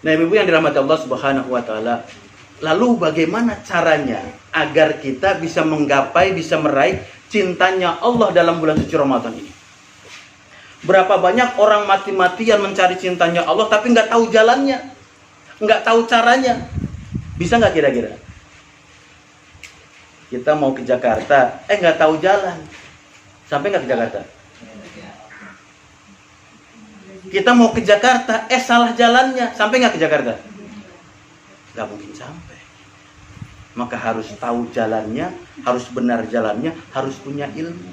Nah, Ibu yang dirahmati Allah Subhanahu wa taala, lalu bagaimana caranya agar kita bisa menggapai, bisa meraih cintanya Allah dalam bulan suci Ramadan ini? Berapa banyak orang mati-matian mencari cintanya Allah tapi nggak tahu jalannya, nggak tahu caranya. Bisa nggak kira-kira? Kita mau ke Jakarta, nggak tahu jalan. Sampai nggak ke Jakarta? Kita mau ke Jakarta, salah jalannya. Sampai nggak ke Jakarta? Nggak mungkin sampai. Maka harus tahu jalannya, harus benar jalannya, harus punya ilmu.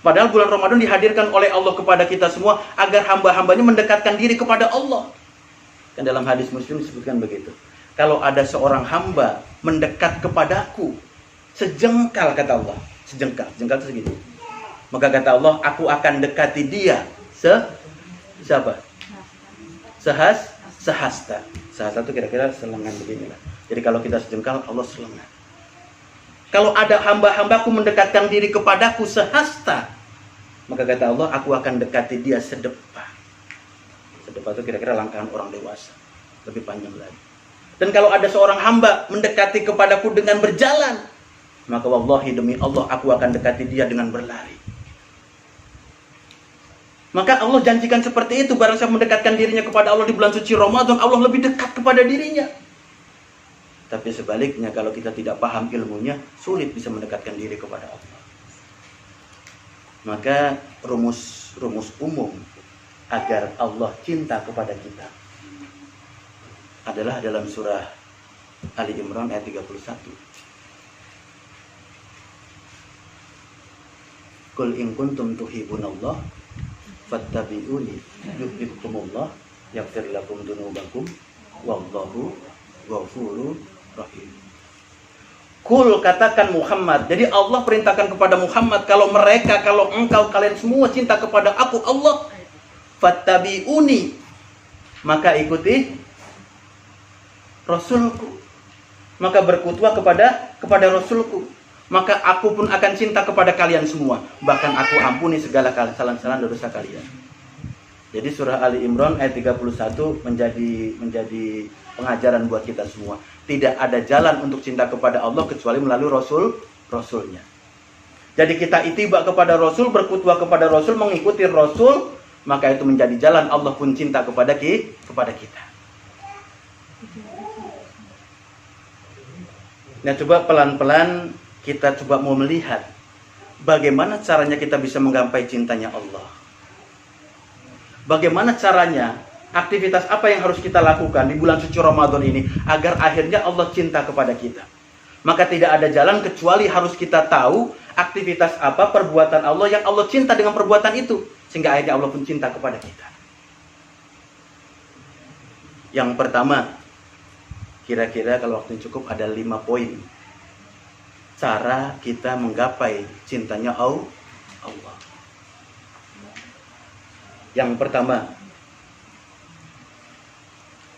Padahal bulan Ramadan dihadirkan oleh Allah kepada kita semua agar hamba-hambanya mendekatkan diri kepada Allah. Kan dalam hadis Muslim disebutkan begitu. Kalau ada seorang hamba mendekat kepadaku sejengkal, kata Allah, sejengkal itu segini. Maka kata Allah, aku akan dekati dia siapa? Sehasta. Sehasta itu kira-kira selengan beginilah. Jadi kalau kita sejengkal, Allah selengan. Kalau ada hamba-hambaku mendekatkan diri kepadaku sehasta, maka kata Allah, aku akan dekati dia sedepa. Sedepa itu kira-kira langkahan orang dewasa, lebih panjang lagi. Dan kalau ada seorang hamba mendekati kepadaku dengan berjalan, maka wallahi demi Allah, aku akan dekati dia dengan berlari. Maka Allah janjikan seperti itu. Barang siapa mendekatkan dirinya kepada Allah di bulan suci Ramadan, Allah lebih dekat kepada dirinya. Tapi sebaliknya, kalau kita tidak paham ilmunya, sulit bisa mendekatkan diri kepada Allah. Maka rumus umum agar Allah cinta kepada kita adalah dalam surah Ali Imran ayat 31. Qul in kuntum tuhibbunallah fattabi'uni yuhibbukumullah yaghfir lakum dzunubakum wallahu ghafurur rahim. Qul, katakan Muhammad. Jadi Allah perintahkan kepada Muhammad, kalau engkau kalian semua cinta kepada aku Allah, fattabi'uni, maka ikuti Rasulku, maka berkutua kepada Rasulku, maka aku pun akan cinta kepada kalian semua, bahkan aku ampuni segala kesalahan dosa kalian. Jadi surah Ali Imran ayat 31 menjadi pengajaran buat kita semua. Tidak ada jalan untuk cinta kepada Allah kecuali melalui Rasulnya. Jadi kita ittiba kepada Rasul, berkutua kepada Rasul, mengikuti Rasul, maka itu menjadi jalan Allah pun cinta kepada kita. Nah, coba pelan-pelan kita coba mau melihat bagaimana caranya kita bisa menggapai cintanya Allah. Bagaimana caranya, aktivitas apa yang harus kita lakukan di bulan suci Ramadan ini agar akhirnya Allah cinta kepada kita. Maka tidak ada jalan kecuali harus kita tahu aktivitas apa, perbuatan Allah yang Allah cinta dengan perbuatan itu, sehingga akhirnya Allah pun cinta kepada kita. Yang pertama, kira-kira kalau waktu cukup ada 5 poin cara kita menggapai cintanya Allah. Yang pertama,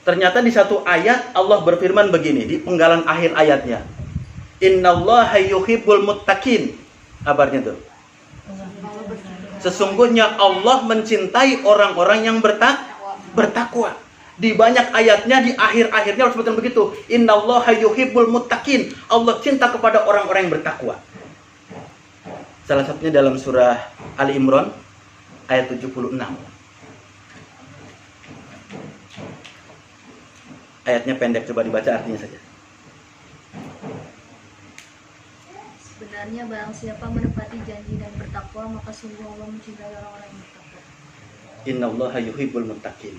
ternyata di satu ayat Allah berfirman begini, di penggalan akhir ayatnya, innallaha yuhibbul muttaqin. Kabarnya tuh, sesungguhnya Allah mencintai orang-orang yang bertakwa. Di banyak ayatnya, di akhir-akhirnya harus disebutkan begitu, innallaha yuhibbul muttaqin. Allah cinta kepada orang-orang yang bertakwa. Salah satunya dalam surah Ali Imran ayat 76. Ayatnya pendek, coba dibaca artinya saja. Sebenarnya barang siapa menepati janji dan bertakwa, maka sungguh Allah mencintai orang-orang yang bertakwa. Innallaha yuhibbul muttaqin.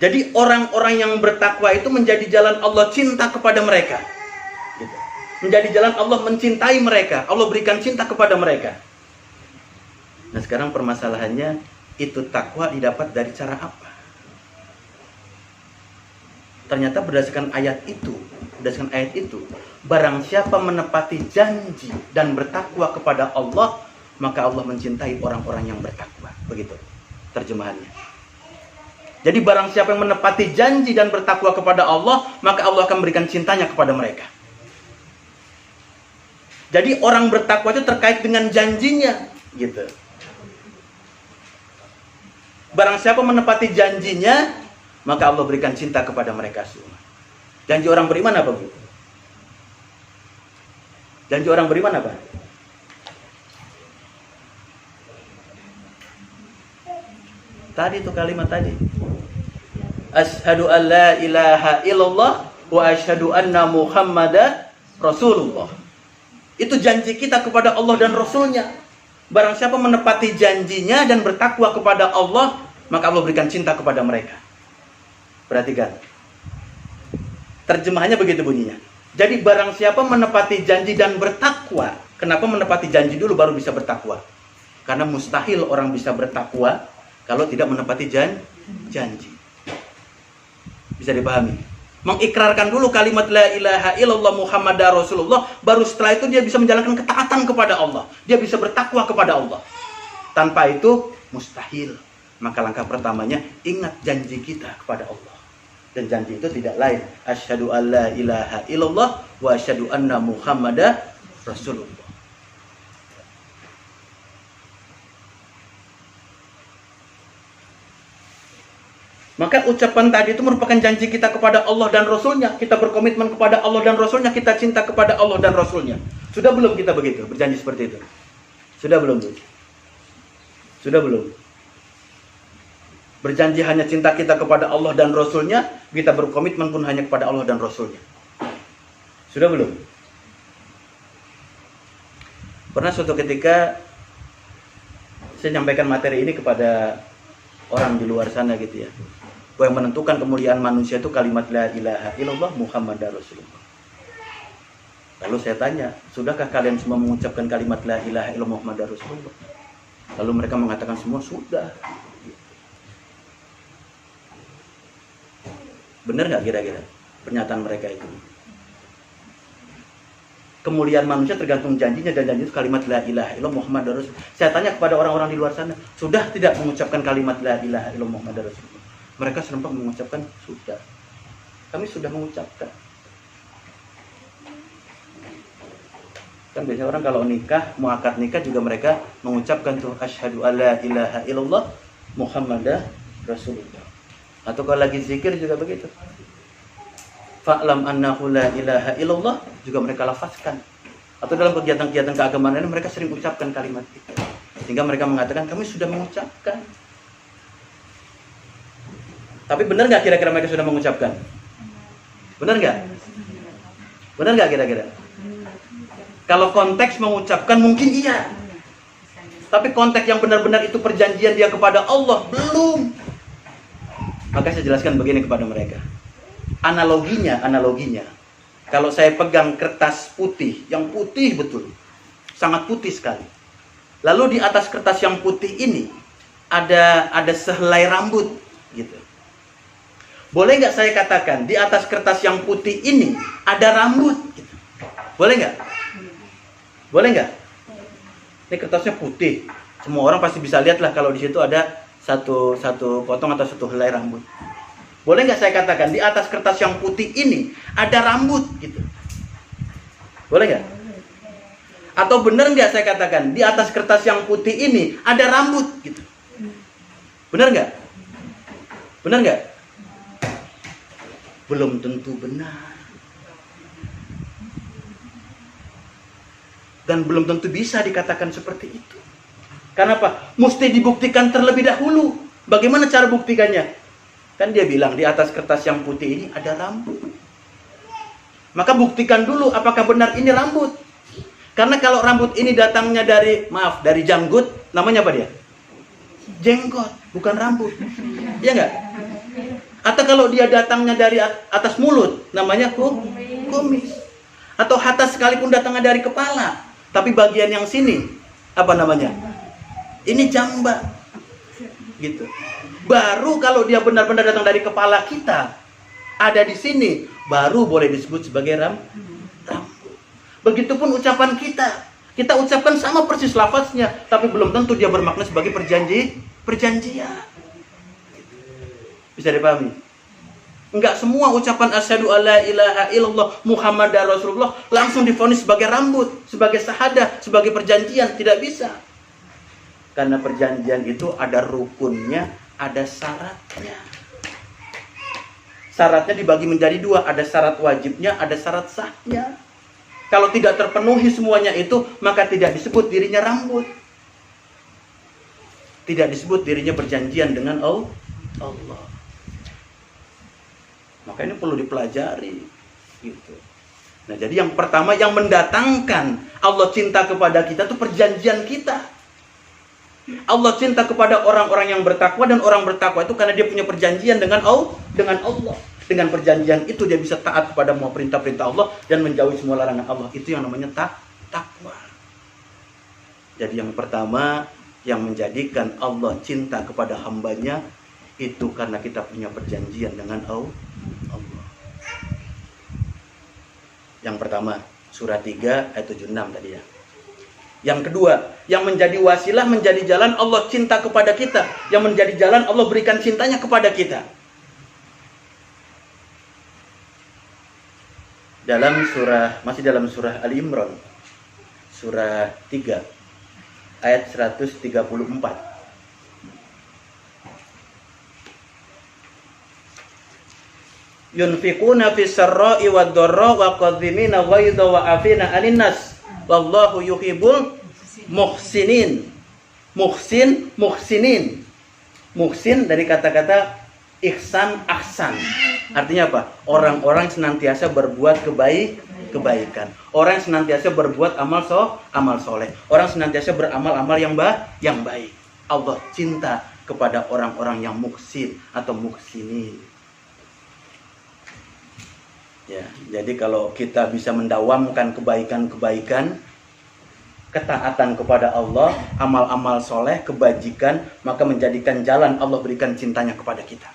Jadi orang-orang yang bertakwa itu menjadi jalan Allah cinta kepada mereka. Gitu. Menjadi jalan Allah mencintai mereka. Allah berikan cinta kepada mereka. Nah, sekarang permasalahannya, itu takwa didapat dari cara apa? Ternyata berdasarkan ayat itu, barang siapa menepati janji dan bertakwa kepada Allah, maka Allah mencintai orang-orang yang bertakwa. Begitu terjemahannya. Jadi barang siapa yang menepati janji dan bertakwa kepada Allah, maka Allah akan memberikan cintanya kepada mereka. Jadi orang bertakwa itu terkait dengan janjinya, gitu. Barang siapa menepati janjinya, maka Allah berikan cinta kepada mereka semua. Janji orang beriman apa, Bu? Janji orang beriman apa? Tadi itu kalimat tadi. Asyhadu an la ilaha illallah wa asyhadu anna Muhammadar Rasulullah. Itu janji kita kepada Allah dan Rasulnya. Barang siapa menepati janjinya dan bertakwa kepada Allah, maka Allah berikan cinta kepada mereka. Perhatikan. Terjemahannya begitu bunyinya. Jadi barang siapa menepati janji dan bertakwa. Kenapa menepati janji dulu baru bisa bertakwa? Karena mustahil orang bisa bertakwa kalau tidak menepati janji. Bisa dipahami? Mengikrarkan dulu kalimat la ilaha illallah Muhammadar Rasulullah, baru setelah itu dia bisa menjalankan ketaatan kepada Allah. Dia bisa bertakwa kepada Allah. Tanpa itu mustahil. Maka langkah pertamanya ingat janji kita kepada Allah. Dan janji itu tidak lain, asyhadu an la ilaha illallah wa asyhadu anna Muhammadar Rasulullah. Maka ucapan tadi itu merupakan janji kita kepada Allah dan Rasulnya. Kita berkomitmen kepada Allah dan Rasulnya. Kita cinta kepada Allah dan Rasulnya. Sudah belum kita begitu? Berjanji seperti itu? Sudah belum? Sudah belum? Berjanji hanya cinta kita kepada Allah dan Rasulnya. Kita berkomitmen pun hanya kepada Allah dan Rasulnya. Sudah belum? Pernah suatu ketika saya nyampaikan materi ini kepada orang di luar sana gitu ya. Yang menentukan kemuliaan manusia itu kalimat la ilaha illallah Muhammadar Rasulullah. Lalu saya tanya, sudahkah kalian semua mengucapkan kalimat la ilaha illallah Muhammadar Rasulullah? Lalu mereka mengatakan semua sudah. Benar nggak kira-kira pernyataan mereka itu? Kemuliaan manusia tergantung janjinya, dan janji itu kalimat la ilaha illallah Muhammadar Rasulullah. Saya tanya kepada orang-orang di luar sana, sudah tidak mengucapkan kalimat la ilaha illallah Muhammadar Rasulullah? Mereka serempak mengucapkan sudah. Kami sudah mengucapkan. Kan biasanya orang kalau nikah, mau akad nikah juga mereka mengucapkan tuh asyhadu alla ilaha illallah Muhammadar Rasulullah. Atau kalau lagi zikir juga begitu. Fa'lam annahu la ilaha illallah juga mereka lafazkan. Atau dalam kegiatan-kegiatan keagamaan ini mereka sering ucapkan kalimat itu. Sehingga mereka mengatakan kami sudah mengucapkan. Tapi benar nggak kira-kira mereka sudah mengucapkan? Benar nggak? Benar nggak kira-kira? Kalau konteks mengucapkan mungkin iya. Tapi konteks yang benar-benar itu perjanjian dia kepada Allah, belum. Maka saya jelaskan begini kepada mereka. Analoginya. Kalau saya pegang kertas putih, yang putih betul. Sangat putih sekali. Lalu di atas kertas yang putih ini ada sehelai rambut gitu. Boleh nggak saya katakan di atas kertas yang putih ini ada rambut? Gitu. Boleh nggak? Boleh nggak? Ini kertasnya putih. Semua orang pasti bisa lihat lah kalau di situ ada satu potong atau satu helai rambut. Boleh nggak saya katakan di atas kertas yang putih ini ada rambut? Gitu. Boleh nggak? Atau benar nggak saya katakan di atas kertas yang putih ini ada rambut? Gitu. Benar nggak? Benar nggak? Belum tentu benar. Dan belum tentu bisa dikatakan seperti itu. Karena apa? Mesti dibuktikan terlebih dahulu. Bagaimana cara buktikannya? Kan dia bilang di atas kertas yang putih ini ada rambut. Maka buktikan dulu apakah benar ini rambut. Karena kalau rambut ini datangnya dari janggut, namanya apa dia? Jenggot, bukan rambut. Iya nggak? Atau kalau dia datangnya dari atas mulut, namanya kumis. Atau hatta sekalipun datangnya dari kepala, tapi bagian yang sini, apa namanya? Ini jamba. Gitu. Baru kalau dia benar-benar datang dari kepala kita, ada di sini, baru boleh disebut sebagai rambut. Begitupun ucapan kita. Kita ucapkan sama persis lafaznya, tapi belum tentu dia bermakna sebagai perjanjian. Bisa dipahami? Enggak semua ucapan asyhadu alla ilaha illallah Muhammadar Rasulullah langsung divonis sebagai rambut, sebagai syahadah, sebagai perjanjian. Tidak bisa. Karena perjanjian itu ada rukunnya, ada syaratnya. Syaratnya dibagi menjadi dua, ada syarat wajibnya, ada syarat sahnya. Kalau tidak terpenuhi semuanya itu, maka tidak disebut dirinya rambut. Tidak disebut dirinya berjanjian dengan Allah. Maka ini perlu dipelajari gitu. Nah, jadi yang pertama yang mendatangkan Allah cinta kepada kita itu perjanjian kita. Allah cinta kepada orang-orang yang bertakwa, dan orang bertakwa itu karena dia punya perjanjian dengan Allah. Dengan perjanjian itu dia bisa taat kepada semua perintah-perintah Allah dan menjauhi semua larangan Allah. Itu yang namanya takwa. Jadi yang pertama yang menjadikan Allah cinta kepada hambanya itu karena kita punya perjanjian dengan Allah. Yang pertama, surah 3 ayat 76 tadi ya. Yang kedua, yang menjadi wasilah, menjadi jalan Allah cinta kepada kita. Yang menjadi jalan Allah berikan cintanya kepada kita. Masih dalam surah Ali Imran. Surah 3 ayat 134. Yunfikuna fis sarra'i wad dharra wa qadhimina ghaidha wa afina 'anil nas wallahu yuhibbul muhsinin. Muhsinin dari kata-kata ihsan, ahsan. Artinya apa? Orang-orang senantiasa berbuat kebaikan. Orang yang senantiasa berbuat amal soleh. Orang senantiasa beramal-amal yang baik. Allah cinta kepada orang-orang yang muhsin atau muhsinin. Ya, jadi kalau kita bisa mendawamkan kebaikan-kebaikan, ketaatan kepada Allah, amal-amal soleh, kebajikan, maka menjadikan jalan Allah berikan cintanya kepada kita.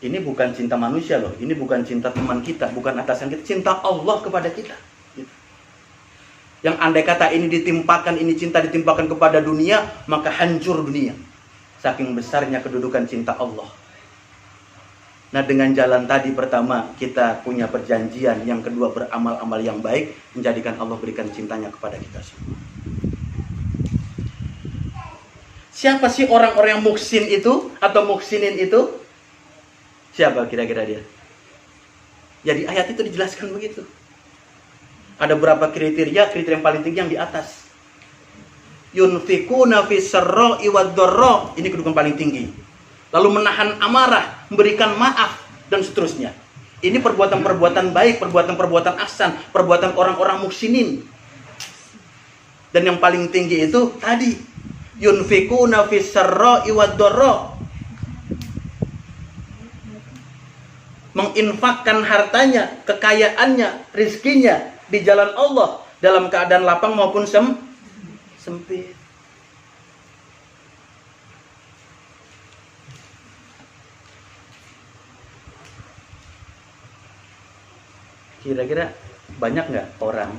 Ini bukan cinta manusia loh, ini bukan cinta teman kita, bukan atasan kita, cinta Allah kepada kita. Yang andai kata ini cinta ditimpakan kepada dunia, maka hancur dunia. Saking besarnya kedudukan cinta Allah. Nah, dengan jalan tadi pertama kita punya perjanjian, yang kedua beramal-amal yang baik, menjadikan Allah berikan cintanya kepada kita semua. Siapa sih orang-orang yang muhsin itu atau muhsinin itu? Siapa kira-kira dia? Jadi ayat itu dijelaskan begitu. Ada berapa kriteria yang paling tinggi yang di atas. Yunfikuna fis sarra'i wad dharra, ini kedudukan paling tinggi. Lalu menahan amarah, memberikan maaf, dan seterusnya. Ini perbuatan-perbuatan baik, perbuatan-perbuatan ahsan, perbuatan orang-orang muhsinin. Dan yang paling tinggi itu tadi, yunfikuna fis sarra'i wad dharra. Menginfakkan hartanya, kekayaannya, rizkinya di jalan Allah dalam keadaan lapang maupun sempit. Kira-kira banyak nggak orang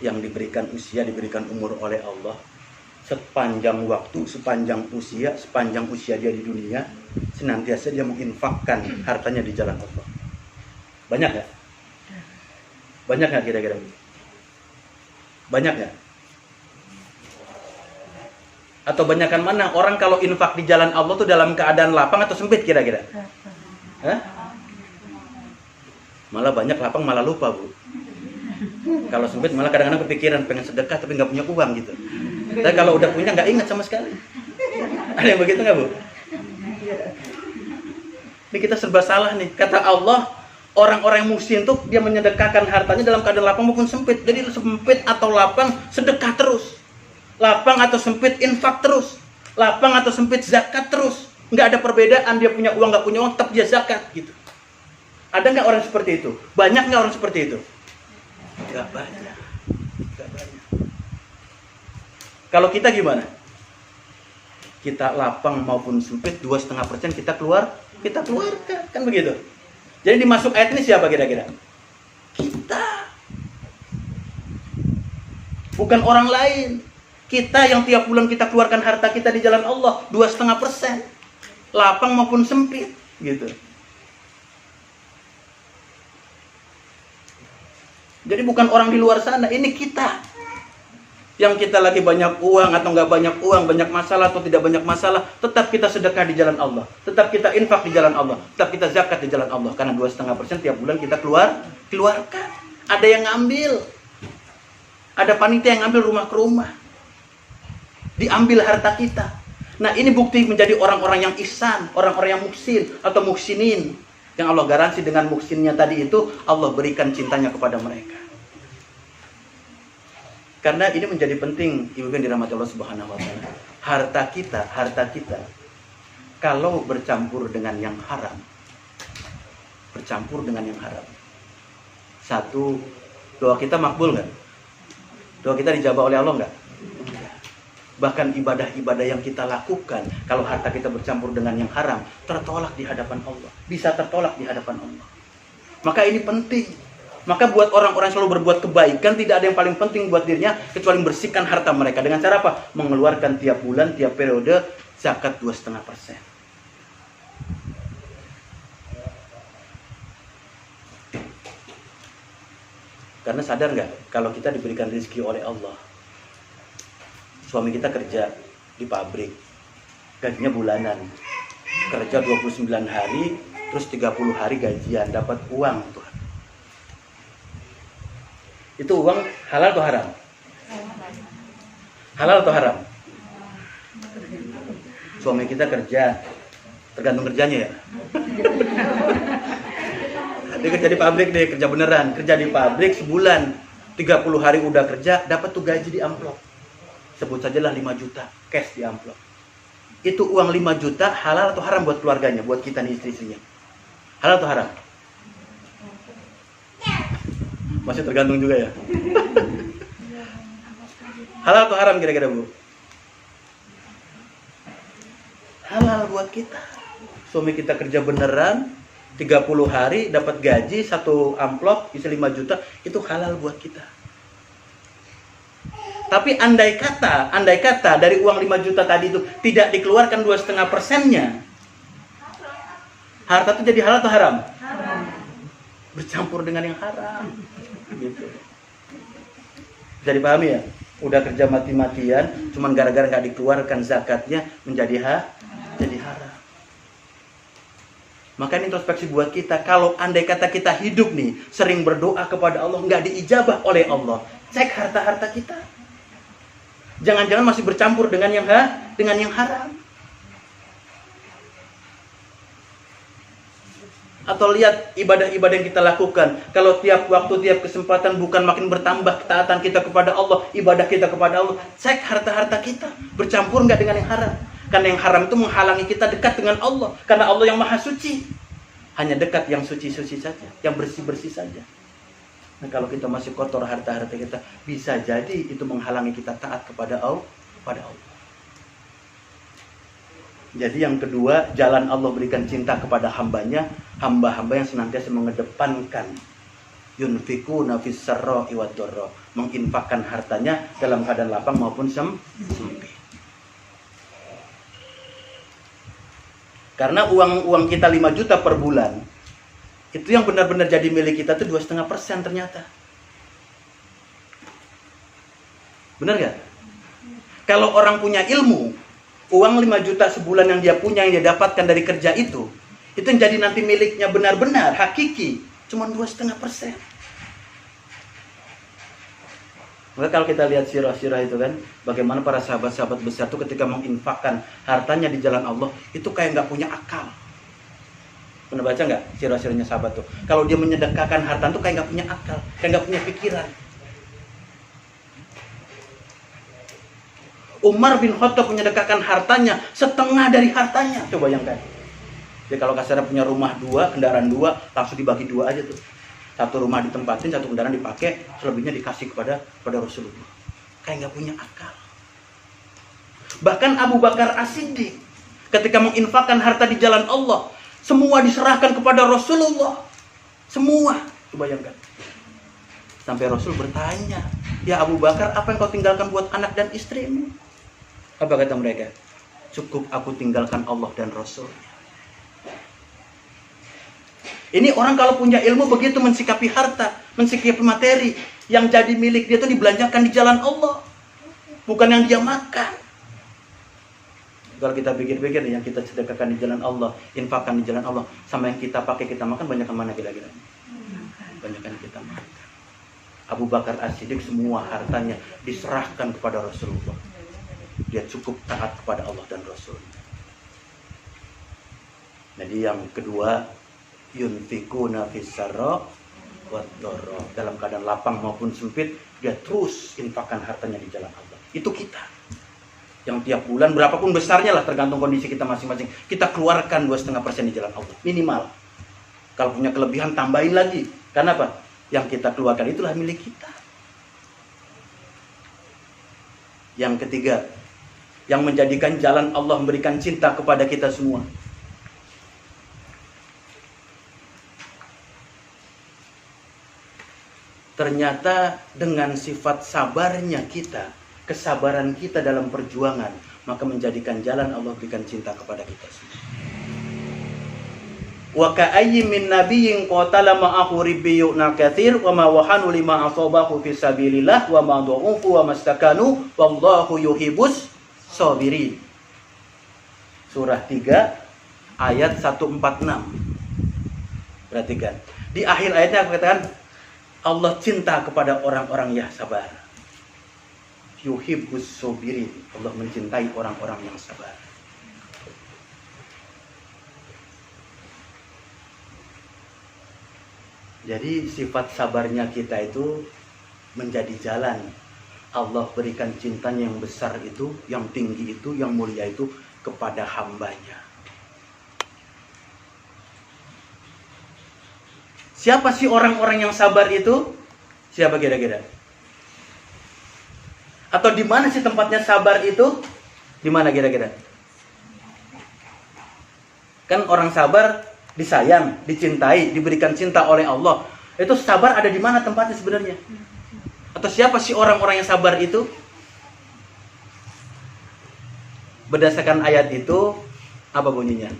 yang diberikan usia, diberikan umur oleh Allah sepanjang waktu, sepanjang usia dia di dunia, senantiasa dia menginfakkan hartanya di jalan Allah? Banyak nggak? Banyak nggak kira-kira? Banyak nggak? Atau banyakan mana orang kalau infak di jalan Allah tuh dalam keadaan lapang atau sempit kira-kira? Hah? Malah banyak lapang malah lupa, Bu. Kalau sempit malah kadang-kadang kepikiran pengen sedekah tapi nggak punya uang gitu. Tapi kalau udah punya nggak ingat sama sekali. Ada yang begitu nggak, Bu? Ini kita serba salah nih. Kata Allah, orang-orang yang muhsin tuh dia menyedekahkan hartanya dalam keadaan lapang maupun sempit. Jadi sempit atau lapang sedekah terus. Lapang atau sempit infak terus. Lapang atau sempit zakat terus. Nggak ada perbedaan, dia punya uang nggak punya uang tetap dia zakat gitu. Ada nggak orang seperti itu? Banyak nggak orang seperti itu? Nggak banyak. Kalau kita gimana? Kita lapang maupun sempit 2,5% kita keluarkan, kan begitu. Jadi dimasuk ayat ini siapa kira-kira? Kita. Bukan orang lain. Kita yang tiap bulan kita keluarkan harta kita di jalan Allah 2,5%. Lapang maupun sempit, gitu. Jadi bukan orang di luar sana, ini kita. Yang kita lagi banyak uang atau nggak banyak uang, banyak masalah atau tidak banyak masalah, tetap kita sedekah di jalan Allah, tetap kita infak di jalan Allah, tetap kita zakat di jalan Allah. Karena 2,5% tiap bulan kita keluarkan. Ada yang ngambil, ada panitia yang ngambil rumah ke rumah, diambil harta kita. Nah, ini bukti menjadi orang-orang yang ihsan, orang-orang yang muhsin atau muhsinin. Yang Allah garansi dengan muhsinnya tadi itu, Allah berikan cintanya kepada mereka. Karena ini menjadi penting, ibu yang dirahmati Allah Subhanahu wa taala. Harta kita kalau bercampur dengan yang haram. Bercampur dengan yang haram. Satu, doa kita makbul enggak? Doa kita dijabah oleh Allah enggak? Bahkan ibadah-ibadah yang kita lakukan, kalau harta kita bercampur dengan yang haram, tertolak di hadapan Allah. Bisa tertolak di hadapan Allah. Maka ini penting. Maka buat orang-orang yang selalu berbuat kebaikan, tidak ada yang paling penting buat dirinya kecuali membersihkan harta mereka. Dengan cara apa? Mengeluarkan tiap bulan, tiap periode zakat 2,5%. Karena sadar nggak kalau kita diberikan rezeki oleh Allah? Suami kita kerja di pabrik, gajinya bulanan, kerja 29 hari, terus 30 hari gajian, dapat uang tuh. Itu uang halal atau haram? Halal atau haram? Suami kita kerja, tergantung kerjanya ya. Dia kerja di pabrik deh, kerja beneran. Kerja di pabrik sebulan, 30 hari udah kerja, dapat tuh gaji di amplop. Sebut sajalah 5 juta, cash di amplop. Itu uang 5 juta halal atau haram buat keluarganya, buat kita nih istri-istrinya? Halal atau haram? Masih tergantung juga ya. Halal atau haram kira-kira Bu? Halal buat kita. Suami kita kerja beneran 30 hari dapat gaji 1 amplop isi 5 juta, itu halal buat kita. Tapi andai kata dari uang 5 juta tadi itu tidak dikeluarkan 2,5%-nya, harta itu jadi halal atau haram? Haram. Bercampur dengan yang haram. Gitu. Bisa dipahami ya? Udah kerja mati-matian, cuman gara-gara nggak dikeluarkan zakatnya menjadi jadi haram. Maka ini introspeksi buat kita. Kalau andai kata kita hidup nih, sering berdoa kepada Allah, nggak diijabah oleh Allah, cek harta-harta kita. Jangan-jangan masih bercampur dengan yang haram. Atau lihat ibadah-ibadah yang kita lakukan. Kalau tiap waktu, tiap kesempatan bukan makin bertambah ketaatan kita kepada Allah, ibadah kita kepada Allah. Cek harta-harta kita, bercampur nggak dengan yang haram. Karena yang haram itu menghalangi kita dekat dengan Allah. Karena Allah yang maha suci, hanya dekat yang suci-suci saja, yang bersih-bersih saja. Nah, kalau kita masih kotor harta-harta kita, bisa jadi itu menghalangi kita taat kepada Allah. Jadi yang kedua, jalan Allah berikan cinta kepada hambanya, hamba-hamba yang senantiasa mengedepankan yunfikuna fis sarra'i wad dharra, menginfakkan hartanya dalam keadaan lapang maupun sempit. Karena uang kita 5 juta per bulan, itu yang benar-benar jadi milik kita itu 2,5% ternyata. Benar gak? Kalau orang punya ilmu, uang 5 juta sebulan yang dia punya, yang dia dapatkan dari kerja itu yang jadi nanti miliknya benar-benar, hakiki, cuma 2,5%. Maka kalau kita lihat sirah-sirah itu kan, bagaimana para sahabat-sahabat besar itu ketika menginfakkan hartanya di jalan Allah, itu kayak nggak punya akal. Pernah baca nggak sirah-sirahnya sahabat tuh? Kalau dia menyedekahkan harta itu kayak nggak punya akal, kayak nggak punya pikiran. Umar bin Khattab menyedekahkan hartanya setengah dari hartanya. Coba bayangkan. Jadi kalau kasarnya punya rumah 2, kendaraan 2, langsung dibagi 2 aja tuh. Satu rumah ditempatin, satu kendaraan dipakai, selebihnya dikasih kepada Rasulullah. Kayak nggak punya akal. Bahkan Abu Bakar As-Siddiq ketika menginfakkan harta di jalan Allah, semua diserahkan kepada Rasulullah. Semua. Coba bayangkan. Sampai Rasul bertanya, "Ya Abu Bakar, apa yang kau tinggalkan buat anak dan istrimu?" Apa kata mereka? "Cukup aku tinggalkan Allah dan Rasul." Ini orang kalau punya ilmu begitu mensikapi harta, mensikapi materi yang jadi milik dia itu dibelanjakan di jalan Allah. bukan yang dia makan. Kalau kita pikir-pikir yang kita sedekahkan di jalan Allah, infakkan di jalan Allah, sama yang kita pakai kita makan, banyak yang mana kira-kira? Banyak yang kita makan. Abu Bakar As-Siddiq semua hartanya diserahkan kepada Rasulullah. Dia cukup taat kepada Allah dan Rasul. Jadi yang kedua, yunfikuna fis-sarra wad-dharra. Dalam keadaan lapang maupun sempit, dia terus infakkan hartanya di jalan Allah. Itu kita. Yang tiap bulan berapapun besarnya lah, tergantung kondisi kita masing-masing, kita keluarkan 2,5% di jalan Allah minimal. Kalau punya kelebihan tambahin lagi. Karena apa? Yang kita keluarkan itulah milik kita. Yang ketiga, yang menjadikan jalan Allah memberikan cinta kepada kita semua. Ternyata dengan sifat sabarnya kita, kesabaran kita dalam perjuangan, maka menjadikan jalan Allah berikan cinta kepada kita semua. Wa ka'ayyin min nabiyyin qatala ma'ahu ribbiyun katsir wa ma wahanu lima asabahu fi sabilillah wa ma dha'ufu wa mastakanu wallahu yuhibbus sabirin. Surah 3 ayat 146. Perhatikan. Di akhir ayatnya aku katakan Allah cinta kepada orang-orang yang sabar. Yuhibbus sabirin. Allah mencintai orang-orang yang sabar. Jadi sifat sabarnya kita itu menjadi jalan Allah berikan cintanya yang besar itu, yang tinggi itu, yang mulia itu kepada hambanya. Siapa sih orang-orang yang sabar itu? Siapa kira-kira? Atau di mana sih tempatnya sabar itu? Di mana kira-kira? Kan orang sabar disayang, dicintai, diberikan cinta oleh Allah. Itu sabar ada di mana tempatnya sebenarnya? Atau siapa sih orang-orang yang sabar itu? Berdasarkan ayat itu, apa bunyinya?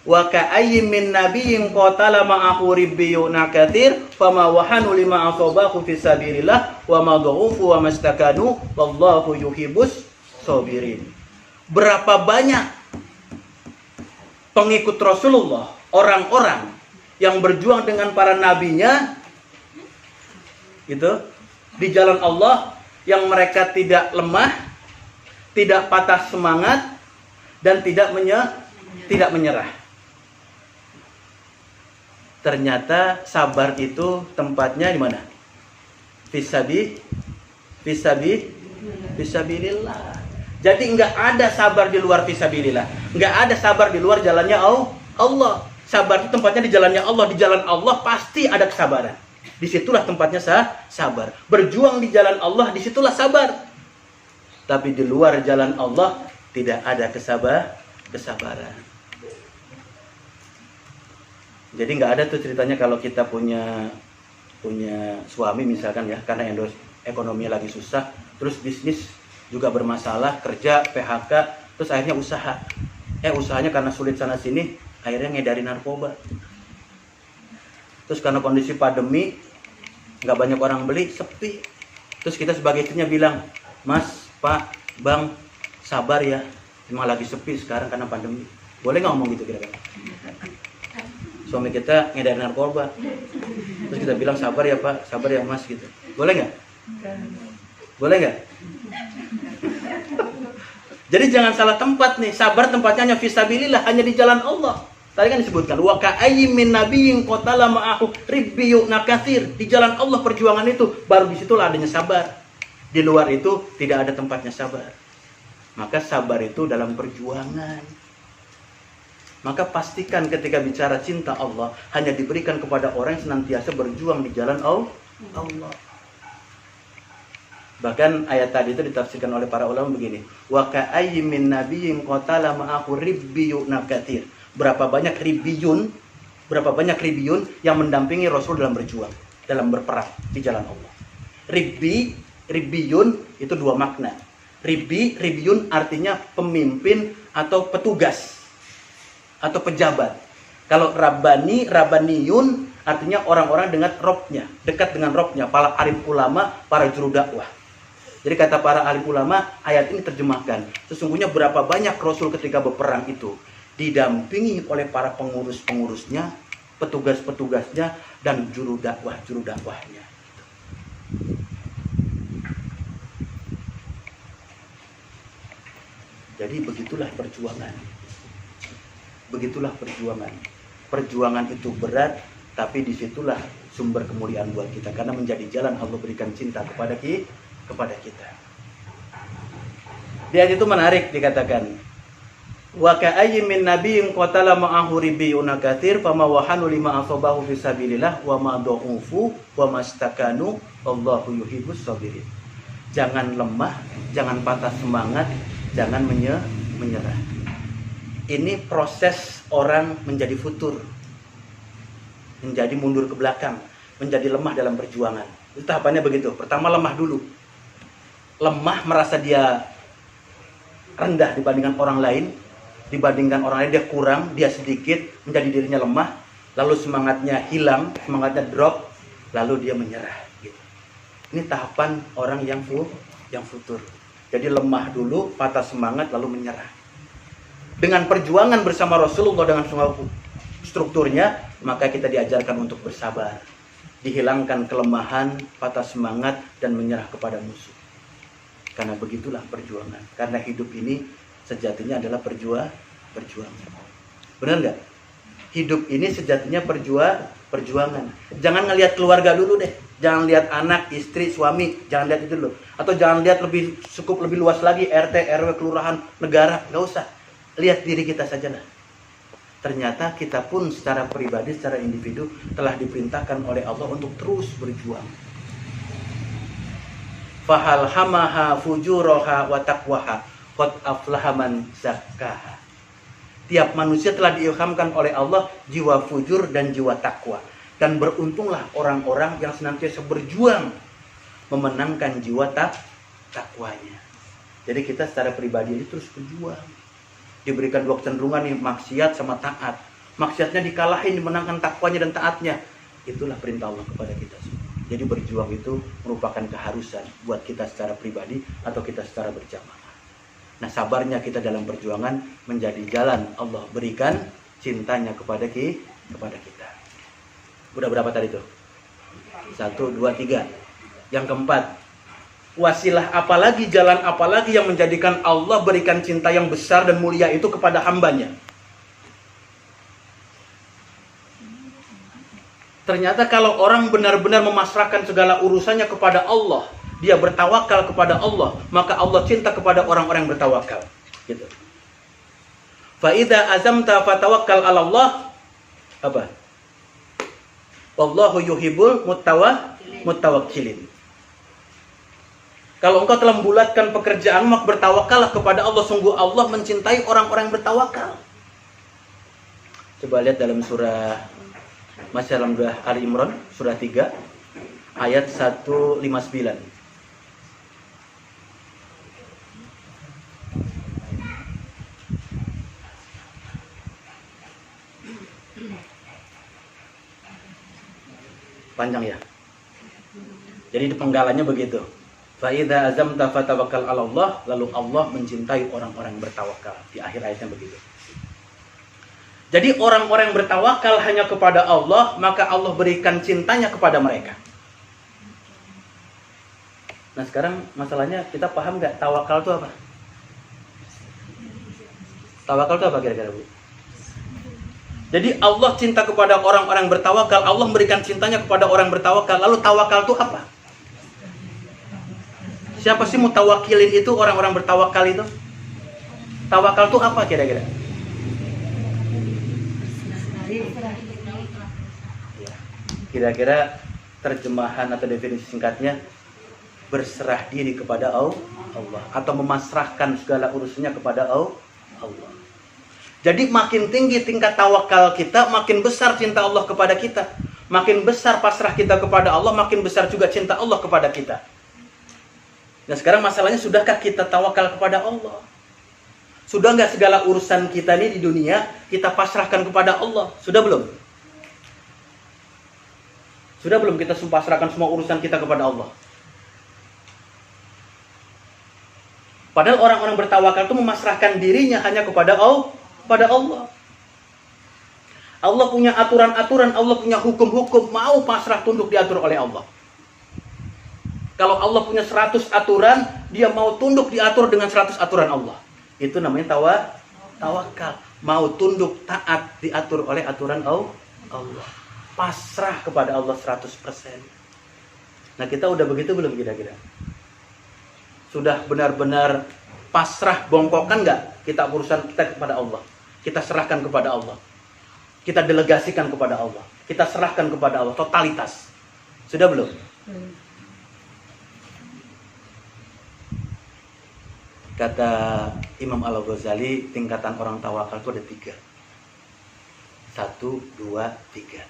Wa ka'ayyin min nabiyyin qatala ma'ahu ribbiyun katsir fama wahanu lima asabahu fi sabilillah wa ma dha'ufu wa mastakanu wallahu yuhibbus sabirin. Berapa banyak pengikut Rasulullah, orang-orang yang berjuang dengan para nabinya gitu di jalan Allah, yang mereka tidak lemah, tidak patah semangat, dan tidak menyerah. Ternyata sabar itu tempatnya di mana? Fisabilillah. Jadi enggak ada sabar di luar fisabilillah. Enggak ada sabar di luar jalannya Allah. Sabar itu tempatnya di jalannya Allah. Di jalan Allah pasti ada kesabaran. Disitulah tempatnya sabar. Berjuang di jalan Allah, disitulah sabar. Tapi di luar jalan Allah tidak ada kesabaran. Jadi nggak ada tuh ceritanya kalau kita punya suami misalkan ya, karena ekonomi lagi susah, terus bisnis juga bermasalah, kerja PHK, terus akhirnya usahanya karena sulit sana sini, akhirnya ngedarin narkoba. Terus karena kondisi pandemi nggak banyak orang beli, sepi. Terus kita sebagai istrinya bilang, Mas, Pak, Bang, sabar ya, emang lagi sepi sekarang karena pandemi. Boleh nggak ngomong gitu kira-kira? Suami kita ngedar narkoba, terus kita bilang sabar ya Pak, sabar ya Mas gitu. Boleh nggak? Boleh nggak? Jadi jangan salah tempat nih. Sabar tempatnya hanya fisabilillah, hanya di jalan Allah. Tadi kan disebutkan wa ka'ayyin min nabiyyin qatala ma'ahu ribbiyun katsir. Di jalan Allah perjuangan itu, baru disitulah adanya sabar. Di luar itu tidak ada tempatnya sabar. Maka sabar itu dalam perjuangan. Maka pastikan ketika bicara cinta Allah hanya diberikan kepada orang yang senantiasa berjuang di jalan Allah. Bahkan ayat tadi itu ditafsirkan oleh para ulama begini. Wa ka'ayyin min nabiyyin qatala ma'ahu ribbiyun katsir. Berapa banyak ribbiyun yang mendampingi Rasul dalam berjuang, dalam berperang di jalan Allah. Ribbiyun itu dua makna. Ribbiyun artinya pemimpin atau petugas atau pejabat. Kalau rabbaniyun artinya orang-orang dengan robnya, dekat dengan robnya, para alim ulama, para juru dakwah. Jadi kata para alim ulama, ayat ini terjemahkan. Sesungguhnya berapa banyak Rasul ketika berperang itu didampingi oleh para pengurus-pengurusnya, petugas-petugasnya, dan juru dakwahnya. Jadi begitulah perjuangan. Begitulah perjuangan. Perjuangan itu berat, tapi disitulah sumber kemuliaan buat kita. Karena menjadi jalan Allah berikan cinta kepada kita. Di ayat itu menarik dikatakan, wa ka'ayyin min nabiyyin qatala ma'ahu ribbiyuna katsir fama wahanu lima asabahu fi sabilillah wa ma dha'ufu wa mastakanu wallahu yuhibbus sabirin. Jangan lemah, jangan patah semangat, jangan menyerah. Ini proses orang menjadi futur, menjadi mundur ke belakang, menjadi lemah dalam perjuangan. Itu tahapannya begitu. Pertama lemah dulu. Lemah merasa dia rendah dibandingkan orang lain, dia kurang, dia sedikit, menjadi dirinya lemah, lalu semangatnya hilang, semangatnya drop, lalu dia menyerah. Gitu. Ini tahapan orang yang futur. Jadi lemah dulu, patah semangat, lalu menyerah. Dengan perjuangan bersama Rasulullah dengan semua strukturnya, maka kita diajarkan untuk bersabar, dihilangkan kelemahan, patah semangat, dan menyerah kepada musuh. Karena begitulah perjuangan. Karena hidup ini sejatinya adalah perjuangan. Benar nggak? Hidup ini sejatinya perjuangan. Jangan ngelihat keluarga dulu deh. Jangan lihat anak, istri, suami. Jangan lihat itu dulu. Atau jangan lihat lebih luas lagi, RT, RW, kelurahan, negara. Nggak usah. Lihat diri kita sajalah. Ternyata kita pun secara pribadi, secara individu telah diperintahkan oleh Allah untuk terus berjuang. Fahalhamaha fujuraha wa taqwaha qad aflaha man zakkaha. Tiap manusia telah diilhamkan oleh Allah jiwa fujur dan jiwa takwa. Dan beruntunglah orang-orang yang senantiasa berjuang memenangkan jiwa takwanya. Jadi kita secara pribadi ini terus berjuang. Diberikan dua kecenderungan nih, maksiat sama taat. Maksiatnya dikalahin, dimenangkan takwanya dan taatnya. Itulah perintah Allah kepada kita semua. Jadi berjuang itu merupakan keharusan buat kita secara pribadi atau kita secara berjamaah. Nah, sabarnya kita dalam perjuangan menjadi jalan Allah berikan cintanya kepada kita. Udah berapa tadi tuh? 1, 2, 3. Yang keempat, wasilah apalagi, jalan apalagi yang menjadikan Allah berikan cinta yang besar dan mulia itu kepada hambanya. Ternyata kalau orang benar-benar memasrahkan segala urusannya kepada Allah, dia bertawakal kepada Allah, maka Allah cinta kepada orang-orang yang bertawakal. Gitu. Fa idza azamta fatawakkal 'ala Allah. Apa? Wallahu yuhibbul mutawakkilin. Kalau engkau telah membulatkan pekerjaan, maka bertawakallah kepada Allah. Sungguh Allah mencintai orang-orang yang bertawakal. Coba lihat dalam surah, masih dalam surah Ali Imran, surah 3, ayat 159. Panjang ya. Jadi di penggalannya begitu. Fa idza azamta fatawakkal 'ala Allah, lalu Allah mencintai orang-orang yang bertawakal. Di akhir ayatnya begitu. Jadi orang-orang yang bertawakal hanya kepada Allah, maka Allah berikan cintanya kepada mereka. Nah, sekarang masalahnya kita paham nggak tawakal itu apa? Tawakal itu apa kira-kira, Bu? Jadi Allah cinta kepada orang-orang bertawakal, Allah memberikan cintanya kepada orang bertawakal. Lalu tawakal itu apa? Siapa sih mutawakilin itu, orang-orang bertawakal itu? Tawakal itu apa kira-kira? Kira-kira terjemahan atau definisi singkatnya, berserah diri kepada Allah atau memasrahkan segala urusannya kepada Allah. Jadi makin tinggi tingkat tawakal kita, makin besar cinta Allah kepada kita. Makin besar pasrah kita kepada Allah, makin besar juga cinta Allah kepada kita. Nah, sekarang masalahnya, sudahkah kita tawakal kepada Allah? Sudah nggak segala urusan kita ini di dunia kita pasrahkan kepada Allah? Sudah belum? Sudah belum kita pasrahkan semua urusan kita kepada Allah? Padahal orang-orang bertawakal itu memasrahkan dirinya hanya kepada Allah. Allah punya aturan-aturan, Allah punya hukum-hukum, mau pasrah tunduk diatur oleh Allah. Kalau Allah punya 100 aturan, dia mau tunduk diatur dengan 100 aturan Allah. Itu namanya tawakal. Mau tunduk, taat, diatur oleh aturan Allah. Pasrah kepada Allah 100%. Nah, kita udah begitu belum kira-kira? Sudah benar-benar pasrah, bongkokan nggak kita urusan kita kepada Allah? Kita serahkan kepada Allah. Kita delegasikan kepada Allah. Kita serahkan kepada Allah, totalitas. Sudah belum? Kata Imam Al-Ghazali, tingkatan orang tawakal itu ada 3. 1, 2, 3.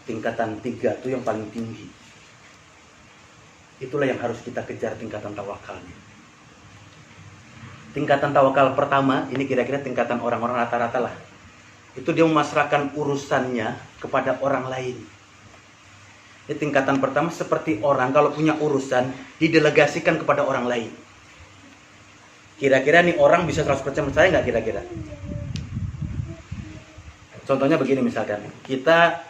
Tingkatan 3 itu yang paling tinggi. Itulah yang harus kita kejar, tingkatan tawakalnya. Tingkatan tawakal pertama, ini kira-kira tingkatan orang-orang rata-rata lah. Itu dia memasrahkan urusannya kepada orang lain. Ini tingkatan pertama, seperti orang kalau punya urusan, didelegasikan kepada orang lain. Kira-kira nih orang bisa 100% percaya nggak kira-kira? Contohnya begini misalkan, kita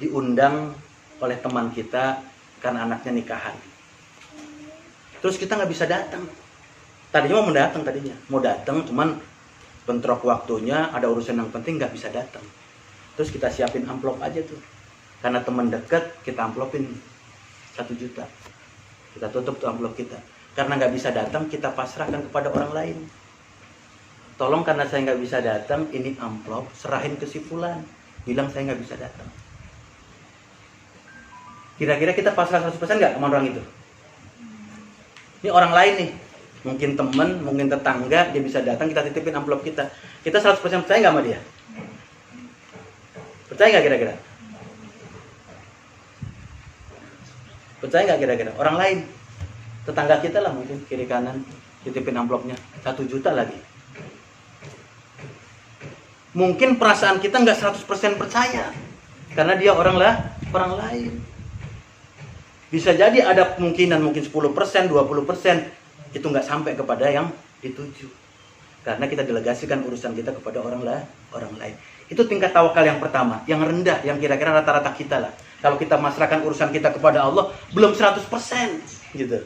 diundang oleh teman kita karena anaknya nikahan. Terus kita nggak bisa datang. Tadinya mau datang, cuman bentrok waktunya, ada urusan yang penting, nggak bisa datang. Terus kita siapin amplop aja tuh. Karena teman dekat, kita amplopin 1 juta. Kita tutup tuh amplop kita. Karena nggak bisa datang, kita pasrahkan kepada orang lain. Tolong karena saya nggak bisa datang, ini amplop, serahin ke si fulan. Bilang saya nggak bisa datang. Kira-kira kita pasrah 100% nggak sama orang itu? Ini orang lain nih. Mungkin teman, mungkin tetangga, dia bisa datang, kita titipin amplop kita. Kita 100% percaya nggak sama dia? Percaya nggak kira-kira? Percaya nggak kira-kira? Orang lain, tetangga kita lah mungkin, kiri kanan, titipin amplopnya. 1 juta lagi. Mungkin perasaan kita nggak 100% percaya. Karena dia orang lain. Bisa jadi ada kemungkinan mungkin 10%, 20% itu nggak sampai kepada yang dituju. Karena kita delegasikan urusan kita kepada orang lain. Itu tingkat tawakal yang pertama, yang rendah, yang kira-kira rata-rata kita lah. Kalau kita masrahkan urusan kita kepada Allah, belum 100% gitu.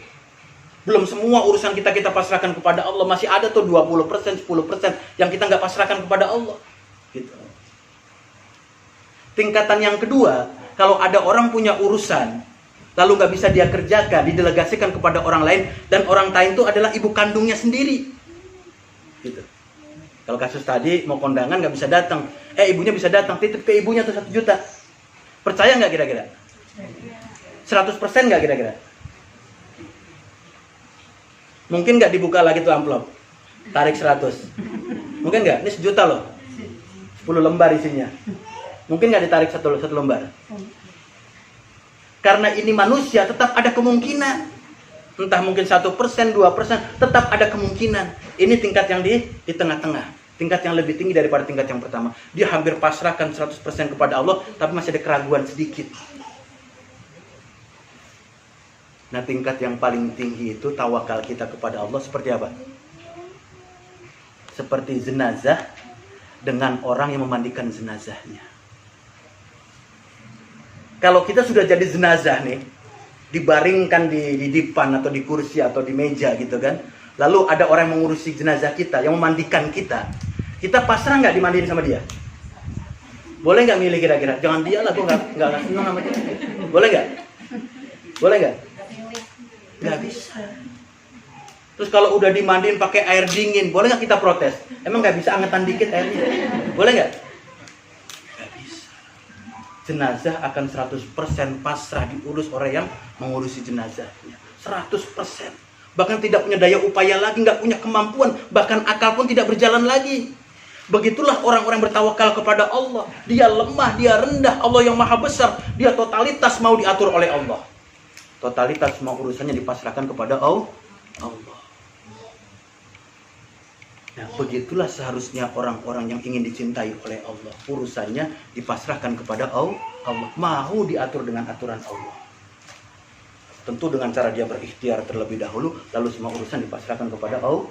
Belum semua urusan kita pasrahkan kepada Allah, masih ada tuh 20%, 10% yang kita nggak pasrahkan kepada Allah. Gitu. Tingkatan yang kedua, kalau ada orang punya urusan lalu nggak bisa dia kerjakan, didelegasikan kepada orang lain, dan orang lain itu adalah ibu kandungnya sendiri. Gitu. Kalau kasus tadi mau kondangan nggak bisa datang, ibunya bisa datang, titip ke ibunya tuh 1 juta. Percaya nggak kira-kira? 100% nggak kira-kira? Mungkin nggak dibuka lagi tuh amplop, tarik 100. Mungkin nggak? Ini 1 juta loh, 10 lembar isinya. Mungkin nggak ditarik satu lembar? Karena ini manusia, tetap ada kemungkinan. Entah mungkin 1%, 2%, tetap ada kemungkinan. Ini tingkat yang di tengah-tengah. Tingkat yang lebih tinggi daripada tingkat yang pertama. Dia hampir pasrahkan 100% kepada Allah, tapi masih ada keraguan sedikit. Nah, tingkat yang paling tinggi itu tawakal kita kepada Allah seperti apa? Seperti jenazah dengan orang yang memandikan jenazahnya. Kalau kita sudah jadi jenazah nih, dibaringkan di dipan atau di kursi atau di meja gitu kan, lalu ada orang yang mengurusi jenazah kita, yang memandikan kita, kita pasrah nggak dimandiin sama dia? Boleh nggak milih kira-kira? Jangan dia lah, gue nggak senang sama dia. Boleh nggak? Boleh nggak? Nggak bisa. Terus kalau udah dimandiin pakai air dingin, boleh nggak kita protes? Emang nggak bisa angetan dikit airnya? Boleh nggak? Jenazah akan 100% pasrah diurus orang yang mengurusi jenazahnya. 100%. Bahkan tidak punya daya upaya lagi, nggak punya kemampuan, bahkan akal pun tidak berjalan lagi. Begitulah orang-orang bertawakal kepada Allah. Dia lemah, dia rendah, Allah yang maha besar. Dia totalitas mau diatur oleh Allah. Totalitas mau urusannya dipasrahkan kepada Allah. Nah, begitulah seharusnya orang-orang yang ingin dicintai oleh Allah. Urusannya dipasrahkan kepada Allah. Mau diatur dengan aturan Allah. Tentu dengan cara dia berikhtiar terlebih dahulu, lalu semua urusan dipasrahkan kepada Allah.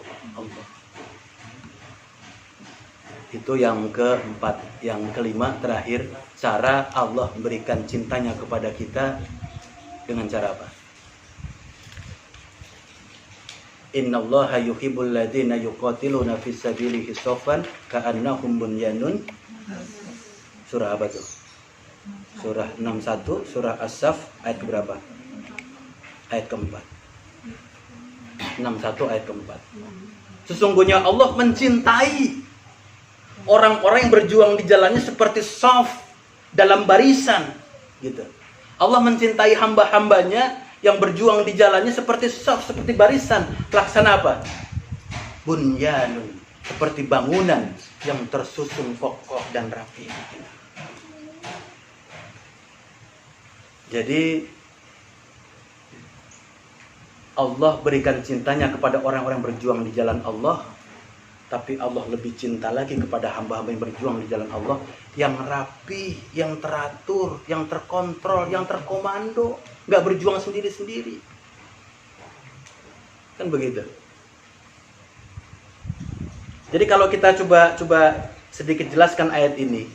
Itu yang keempat. Yang kelima terakhir, cara Allah memberikan cintanya kepada kita dengan cara apa? Innallaha yuhibbul ladzina yuqatiluna fis sabilihi shaffan ka'annahum bunyanun. Surah apa tuh? Surah 61, surah As-Saff ayat keberapa? Ayat keempat. 61 ayat keempat. Sesungguhnya Allah mencintai orang-orang yang berjuang di jalannya seperti shaf, dalam barisan gitu. Allah mencintai hamba-hambanya yang berjuang di jalannya seperti shaf, seperti barisan. Laksana apa? Bunyanun, seperti bangunan yang tersusun kokoh dan rapi. Jadi Allah berikan cintanya kepada orang-orang berjuang di jalan Allah, tapi Allah lebih cinta lagi kepada hamba-hamba yang berjuang di jalan Allah yang rapi, yang teratur, yang terkontrol, yang terkomando, nggak berjuang sendiri-sendiri. Kan begitu. Jadi kalau kita coba sedikit jelaskan ayat ini,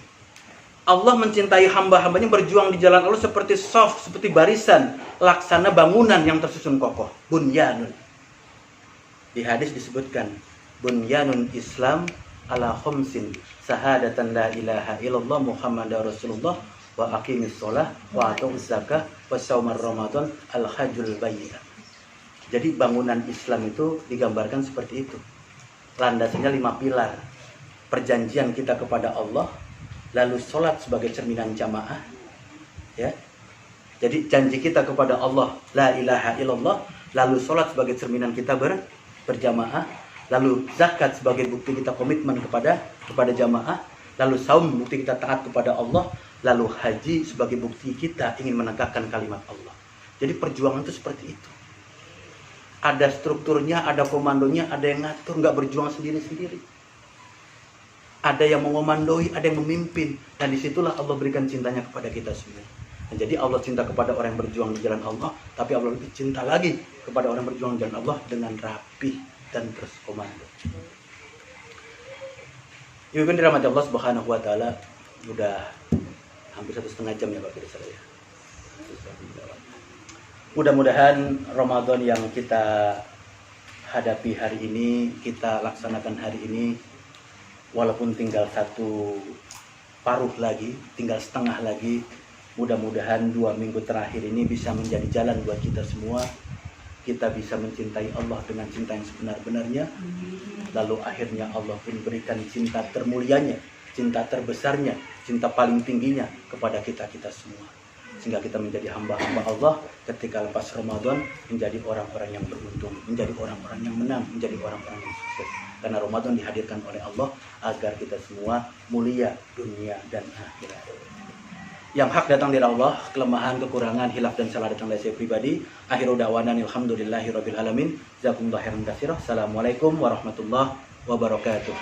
Allah mencintai hamba-hambanya berjuang di jalan Allah seperti shaf, seperti barisan, laksana bangunan yang tersusun kokoh. Bunyanun. Di hadis disebutkan, bunyanun Islam ala khamsin, sahadatan la ilaha illallah Muhammadar Rasulullah, wa aqimis sholah, wa atuz zakah, wa shaumar ramadan, al hajjul bayyinah. Jadi bangunan Islam itu digambarkan seperti itu. Landasannya 5 pilar. Perjanjian kita kepada Allah, lalu sholat sebagai cerminan jamaah, ya. Jadi janji kita kepada Allah, la ilaha illallah, lalu sholat sebagai cerminan kita berjamaah, lalu zakat sebagai bukti kita komitmen kepada jamaah, lalu saum bukti kita taat kepada Allah, lalu haji sebagai bukti kita ingin menegakkan kalimat Allah. Jadi perjuangan itu seperti itu. Ada strukturnya, ada komandonya, ada yang ngatur, nggak berjuang sendiri-sendiri. Ada yang mengomandoi, ada yang memimpin. Dan disitulah Allah berikan cintanya kepada kita semua. Dan jadi Allah cinta kepada orang yang berjuang di jalan Allah, tapi Allah lebih cinta lagi kepada orang yang berjuang di jalan Allah dengan rapi dan terus komando. Ibu dirahmati Allah Subhanahu wa taala, udah hampir 1,5 jam ya Pak kira saya. Mudah-mudahan Ramadan yang kita hadapi hari ini, kita laksanakan hari ini, walaupun tinggal 1 paruh lagi, tinggal setengah lagi, mudah-mudahan 2 minggu terakhir ini bisa menjadi jalan buat kita semua. Kita bisa mencintai Allah dengan cinta yang sebenar-benarnya. Lalu akhirnya Allah pun berikan cinta termulianya, cinta terbesarnya, cinta paling tingginya kepada kita-kita semua. Sehingga kita menjadi hamba-hamba Allah ketika lepas Ramadan, menjadi orang-orang yang beruntung, menjadi orang-orang yang menang, menjadi orang-orang yang sukses. Karena Ramadan dihadirkan oleh Allah agar kita semua mulia dunia dan akhirat. Yang hak datang dari Allah, kelemahan, kekurangan, hilaf dan salah datang dari saya pribadi. Akhiru da'wana alhamdulillahirabbil alamin. Jazakumullahu khairan katsira. Assalamualaikum warahmatullahi wabarakatuh.